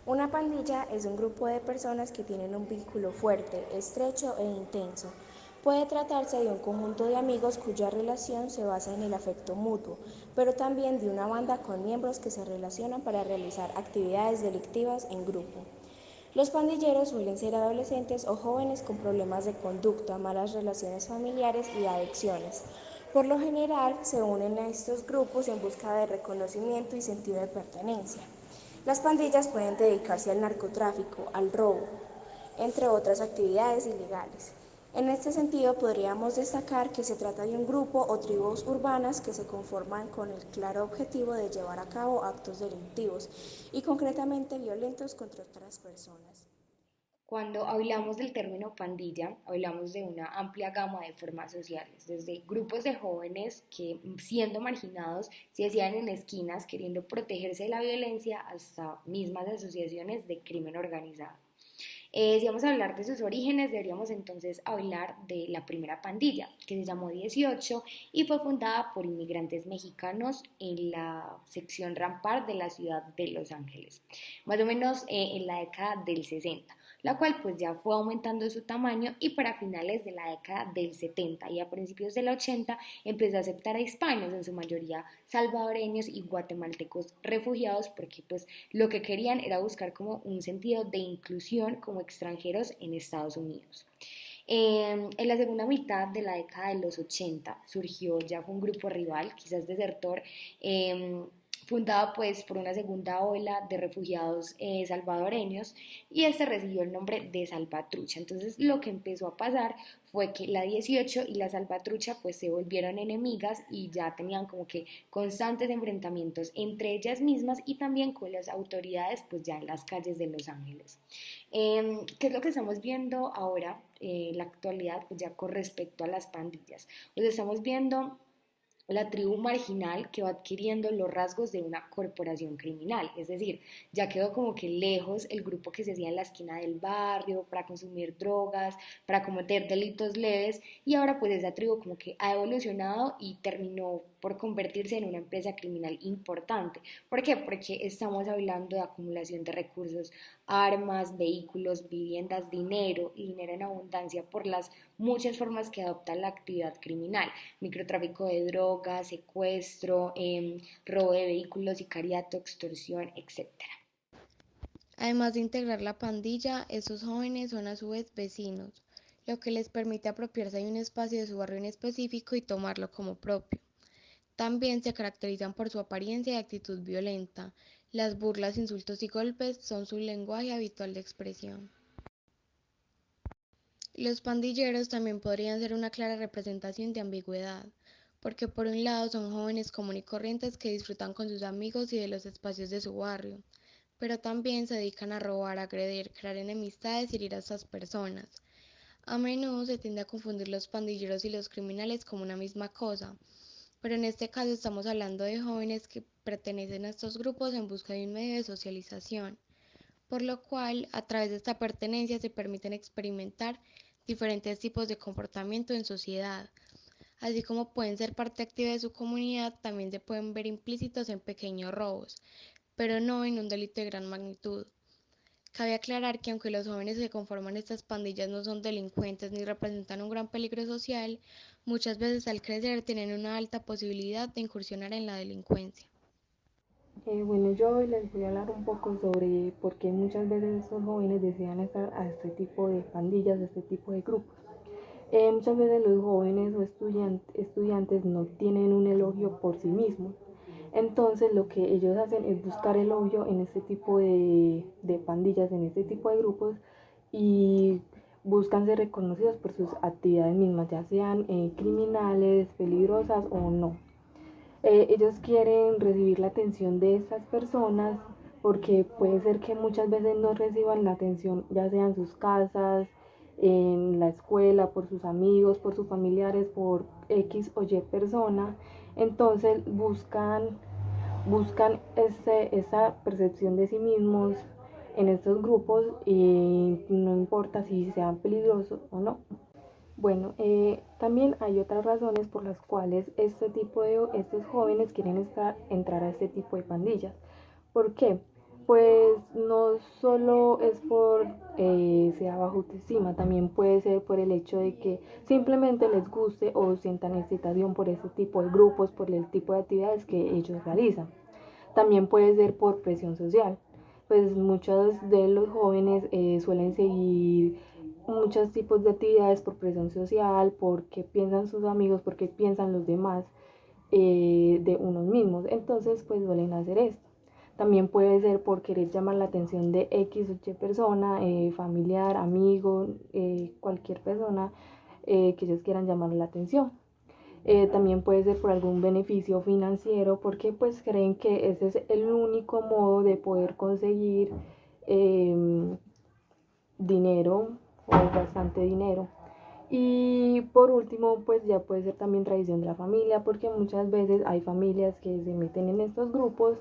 Una pandilla es un grupo de personas que tienen un vínculo fuerte, estrecho e intenso. Puede tratarse de un conjunto de amigos cuya relación se basa en el afecto mutuo, pero también de una banda con miembros que se relacionan para realizar actividades delictivas en grupo. Los pandilleros suelen ser adolescentes o jóvenes con problemas de conducta, malas relaciones familiares y adicciones. Por lo general, se unen a estos grupos en busca de reconocimiento y sentido de pertenencia. Las pandillas pueden dedicarse al narcotráfico, al robo, entre otras actividades ilegales. En este sentido, podríamos destacar que se trata de un grupo o tribus urbanas que se conforman con el claro objetivo de llevar a cabo actos delictivos y concretamente violentos contra otras personas. Cuando hablamos del término pandilla, hablamos de una amplia gama de formas sociales, desde grupos de jóvenes que, siendo marginados, se hacían en esquinas queriendo protegerse de la violencia, hasta mismas asociaciones de crimen organizado. Si vamos a hablar de sus orígenes, deberíamos entonces hablar de la primera pandilla, que se llamó 18 y fue fundada por inmigrantes mexicanos en la sección Rampart de la ciudad de Los Ángeles, más o menos en la década del 60, la cual pues ya fue aumentando su tamaño y para finales de la década del 70 y a principios del 80 empezó a aceptar a hispanos, en su mayoría salvadoreños y guatemaltecos refugiados, porque pues lo que querían era buscar como un sentido de inclusión como extranjeros en Estados Unidos. En la segunda mitad de la década de los 80 surgió ya un grupo rival, quizás desertor, eh, fundado pues por una segunda ola de refugiados salvadoreños y este recibió el nombre de Salvatrucha. Entonces lo que empezó a pasar fue que la 18 y la Salvatrucha pues se volvieron enemigas y ya tenían como que constantes enfrentamientos entre ellas mismas y también con las autoridades pues ya en las calles de Los Ángeles. ¿Qué es lo que estamos viendo ahora, en la actualidad, pues ya con respecto a las pandillas? Pues estamos viendo la tribu marginal que va adquiriendo los rasgos de una corporación criminal, es decir, ya quedó como que lejos el grupo que se hacía en la esquina del barrio para consumir drogas, para cometer delitos leves y ahora pues esa tribu como que ha evolucionado y terminó por convertirse en una empresa criminal importante. ¿Por qué? Porque estamos hablando de acumulación de recursos, armas, vehículos, viviendas, dinero y dinero en abundancia por las muchas formas que adopta la actividad criminal: microtráfico de drogas, secuestro, robo de vehículos, sicariato, extorsión, etcétera. Además de integrar la pandilla, esos jóvenes son a su vez vecinos, lo que les permite apropiarse de un espacio de su barrio en específico y tomarlo como propio. También se caracterizan por su apariencia y actitud violenta. Las burlas, insultos y golpes son su lenguaje habitual de expresión. Los pandilleros también podrían ser una clara representación de ambigüedad, porque por un lado son jóvenes comunes y corrientes que disfrutan con sus amigos y de los espacios de su barrio, pero también se dedican a robar, agredir, crear enemistades y herir a estas personas. A menudo se tiende a confundir los pandilleros y los criminales como una misma cosa, pero en este caso estamos hablando de jóvenes que pertenecen a estos grupos en busca de un medio de socialización, por lo cual a través de esta pertenencia se permiten experimentar diferentes tipos de comportamiento en sociedad. Así como pueden ser parte activa de su comunidad, también se pueden ver implícitos en pequeños robos, pero no en un delito de gran magnitud. Cabe aclarar que aunque los jóvenes que conforman estas pandillas no son delincuentes ni representan un gran peligro social, muchas veces al crecer tienen una alta posibilidad de incursionar en la delincuencia. Bueno, yo hoy les voy a hablar un poco sobre por qué muchas veces estos jóvenes desean estar a este tipo de pandillas, a este tipo de grupos. Muchas veces los jóvenes o estudiantes no tienen un elogio por sí mismos. Entonces lo que ellos hacen es buscar elogio en este tipo de pandillas, en este tipo de grupos y buscan ser reconocidos por sus actividades mismas, ya sean criminales, peligrosas o no. Ellos quieren recibir la atención de estas personas porque puede ser que muchas veces no reciban la atención, ya sea en sus casas, en la escuela, por sus amigos, por sus familiares, por X o Y persona. Entonces buscan esa percepción de sí mismos en estos grupos y no importa si sean peligrosos o no. Bueno, también hay otras razones por las cuales estos jóvenes quieren entrar a este tipo de pandillas. ¿Por qué? Pues no solo es por sea baja autoestima, también puede ser por el hecho de que simplemente les guste o sientan excitación por ese tipo de grupos, por el tipo de actividades que ellos realizan. También puede ser por presión social, pues muchos de los jóvenes suelen seguir muchos tipos de actividades por presión social, porque piensan sus amigos, porque piensan los demás de unos mismos, entonces pues suelen hacer esto. También puede ser por querer llamar la atención de X o Y persona, familiar, amigo, cualquier persona que ellos quieran llamar la atención. También puede ser por algún beneficio financiero porque pues creen que ese es el único modo de poder conseguir eh, dinero o bastante dinero. Y por último, pues ya puede ser también tradición de la familia, porque muchas veces hay familias que se meten en estos grupos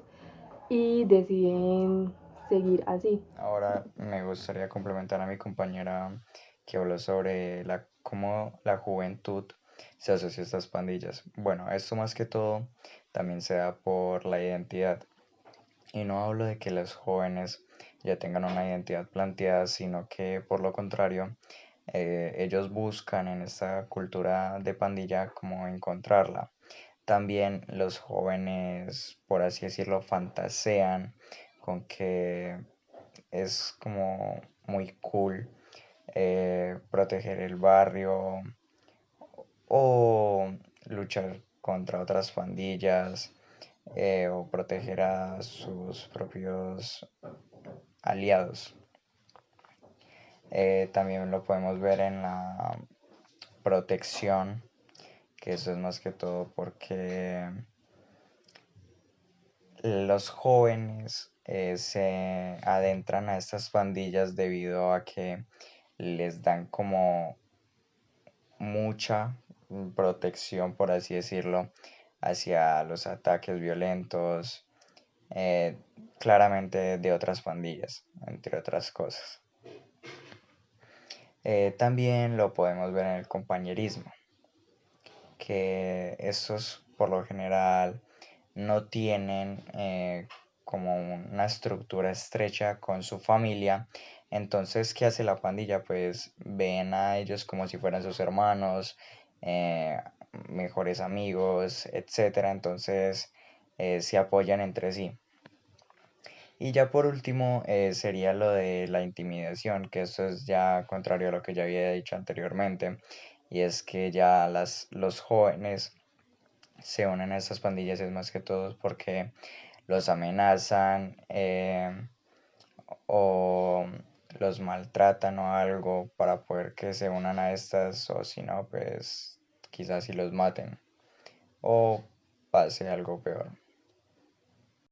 y deciden seguir así. Ahora me gustaría complementar a mi compañera que habló sobre cómo la juventud se asocia a estas pandillas. Bueno, esto más que todo también se da por la identidad. Y no hablo de que los jóvenes ya tengan una identidad planteada, sino que por lo contrario, ellos buscan en esta cultura de pandilla como encontrarla. También los jóvenes, por así decirlo, fantasean con que es como muy cool proteger el barrio o luchar contra otras pandillas o proteger a sus propios aliados. También lo podemos ver en la protección, que eso es más que todo porque los jóvenes se adentran a estas pandillas debido a que les dan como mucha protección, por así decirlo, hacia los ataques violentos, eh, claramente de otras pandillas, entre otras cosas. También lo podemos ver en el compañerismo, que estos por lo general no tienen como una estructura estrecha con su familia. Entonces, ¿qué hace la pandilla? Pues ven a ellos como si fueran sus hermanos, eh, mejores amigos, etcétera. Entonces, se apoyan entre sí. Y ya por último sería lo de la intimidación, que eso es ya contrario a lo que ya había dicho anteriormente, y es que ya los jóvenes se unen a estas pandillas es más que todo porque los amenazan o los maltratan o algo para poder que se unan a estas, o si no, pues quizás si los maten o pase algo peor.